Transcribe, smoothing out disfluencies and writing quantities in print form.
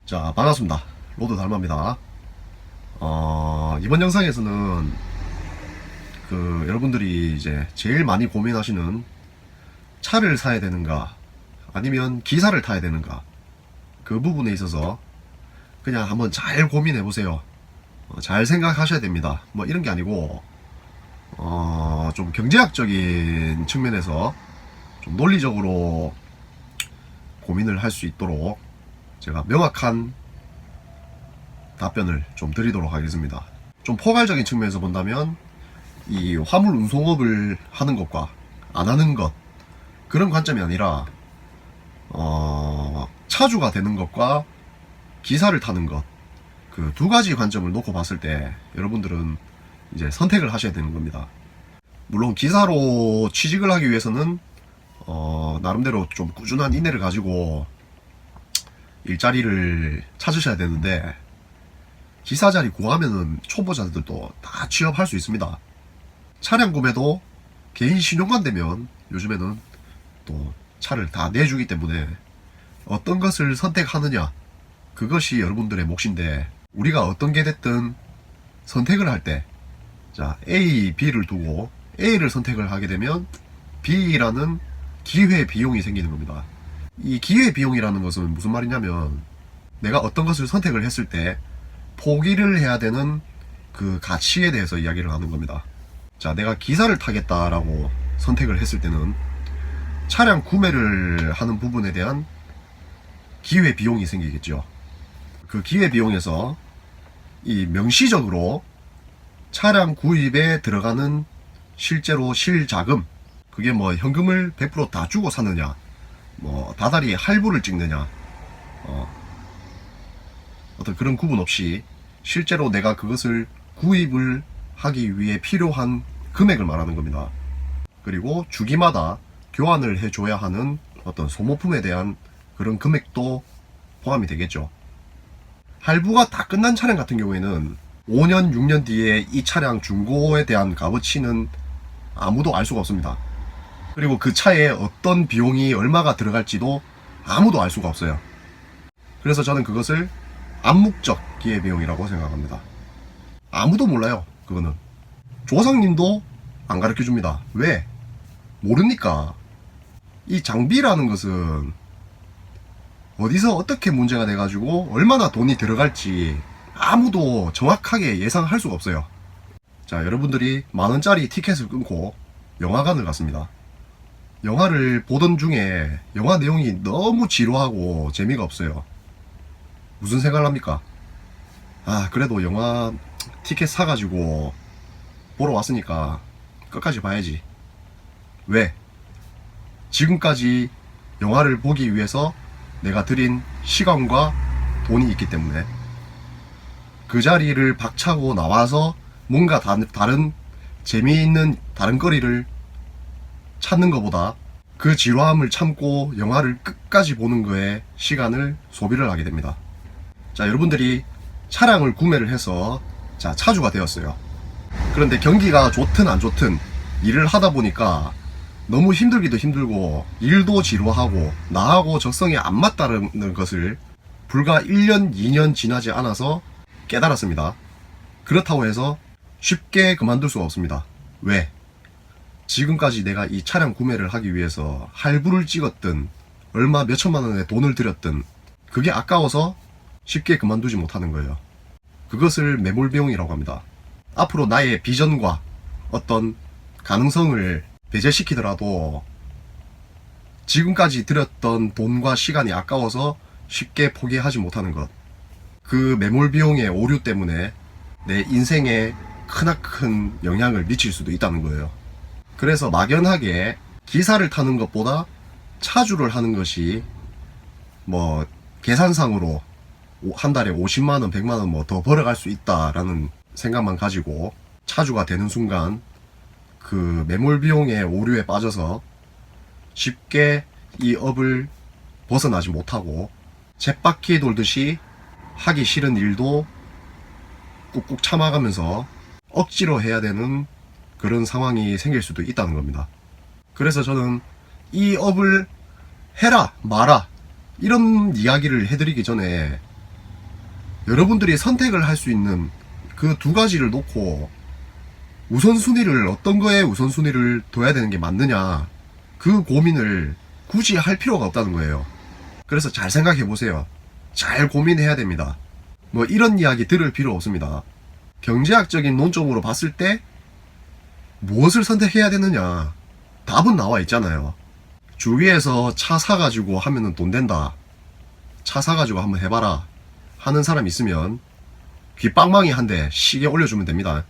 자, 반갑습니다. 로드 달마입니다. 이번 영상에서는 여러분들이 이제 제일 많이 고민하시는 차를 사야 되는가 아니면 기사를 타야 되는가, 그 부분에 있어서 그냥 한번 잘 고민해 보세요. 잘 생각하셔야 됩니다. 뭐 이런 게 아니고 좀 경제학적인 측면에서 좀 논리적으로 고민을 할 수 있도록 제가 명확한 답변을 좀 드리도록 하겠습니다. 좀 포괄적인 측면에서 본다면 이 화물 운송업을 하는 것과 안 하는 것, 그런 관점이 아니라 차주가 되는 것과 기사를 타는 것, 그 두 가지 관점을 놓고 봤을 때 여러분들은 이제 선택을 하셔야 되는 겁니다. 물론 기사로 취직을 하기 위해서는 나름대로 좀 꾸준한 인내를 가지고 일자리를 찾으셔야 되는데, 기사 자리 구하면은 초보자들도 다 취업할 수 있습니다. 차량 구매도 개인 신용만 되면 요즘에는 또 차를 다 내주기 때문에 어떤 것을 선택하느냐, 그것이 여러분들의 몫인데, 우리가 어떤 게 됐든 선택을 할 때, 자, A, B를 두고 A를 선택을 하게 되면 B라는 기회 비용이 생기는 겁니다. 이 기회 비용이라는 것은 무슨 말이냐면, 내가 어떤 것을 선택을 했을 때 포기를 해야 되는 그 가치에 대해서 이야기를 하는 겁니다. 자, 내가 기사를 타겠다라고 선택을 했을 때는 차량 구매를 하는 부분에 대한 기회 비용이 생기겠죠. 그 기회 비용에서 이 명시적으로 차량 구입에 들어가는 실제로 실자금, 그게 뭐 현금을 100% 다 주고 사느냐, 뭐 다달이 할부를 찍느냐, 어떤 그런 구분 없이 실제로 내가 그것을 구입을 하기 위해 필요한 금액을 말하는 겁니다. 그리고 주기마다 교환을 해줘야 하는 어떤 소모품에 대한 그런 금액도 포함이 되겠죠. 할부가 다 끝난 차량 같은 경우에는 5년, 6년 뒤에 이 차량 중고에 대한 값어치는 아무도 알 수가 없습니다. 그리고 그 차에 어떤 비용이 얼마가 들어갈지도 아무도 알 수가 없어요. 그래서 저는 그것을 암묵적 기회비용이라고 생각합니다. 아무도 몰라요. 그거는 조상님도 안 가르쳐 줍니다. 왜? 모르니까. 이 장비라는 것은 어디서 어떻게 문제가 돼가지고 얼마나 돈이 들어갈지 아무도 정확하게 예상할 수가 없어요. 자, 여러분들이 만원짜리 티켓을 끊고 영화관을 갔습니다. 영화를 보던 중에 영화 내용이 너무 지루하고 재미가 없어요. 무슨 생각을 합니까? 그래도 영화 티켓 사가지고 보러 왔으니까 끝까지 봐야지. 왜? 지금까지 영화를 보기 위해서 내가 들인 시간과 돈이 있기 때문에. 그 자리를 박차고 나와서 뭔가 다른 재미있는 다른 거리를 찾는 것보다 그 지루함을 참고 영화를 끝까지 보는 거에 시간을 소비를 하게 됩니다. 자, 여러분들이 차량을 구매를 해서 자, 차주가 되었어요. 그런데 경기가 좋든 안 좋든 일을 하다 보니까 너무 힘들기도 힘들고 일도 지루하고 나하고 적성이 안 맞다는 것을 불과 1년, 2년 지나지 않아서 깨달았습니다. 그렇다고 해서 쉽게 그만둘 수가 없습니다. 왜? 지금까지 내가 이 차량 구매를 하기 위해서 할부를 찍었든 얼마 몇천만 원의 돈을 들였든 그게 아까워서 쉽게 그만두지 못하는 거예요. 그것을 매몰 비용이라고 합니다. 앞으로 나의 비전과 어떤 가능성을 배제시키더라도 지금까지 들였던 돈과 시간이 아까워서 쉽게 포기하지 못하는 것, 그 매몰 비용의 오류 때문에 내 인생에 크나큰 영향을 미칠 수도 있다는 거예요. 그래서 막연하게 기사를 타는 것보다 차주를 하는 것이 뭐 계산상으로 한 달에 50만원, 100만원 뭐 더 벌어갈 수 있다라는 생각만 가지고 차주가 되는 순간 그 매몰 비용의 오류에 빠져서 쉽게 이 업을 벗어나지 못하고 쳇바퀴 돌듯이 하기 싫은 일도 꾹꾹 참아가면서 억지로 해야 되는 그런 상황이 생길 수도 있다는 겁니다. 그래서 저는 이 업을 해라 마라 이런 이야기를 해드리기 전에 여러분들이 선택을 할 수 있는 그 두 가지를 놓고 우선순위를 어떤 거에 우선순위를 둬야 되는 게 맞느냐, 그 고민을 굳이 할 필요가 없다는 거예요. 그래서 잘 생각해 보세요. 잘 고민해야 됩니다. 뭐 이런 이야기 들을 필요 없습니다. 경제학적인 논점으로 봤을 때 무엇을 선택해야 되느냐, 답은 나와 있잖아요. 주위에서 차 사가지고 하면은 돈 된다, 차 사가지고 한번 해봐라 하는 사람 있으면 귀 빵망이 한 대 시계 올려주면 됩니다.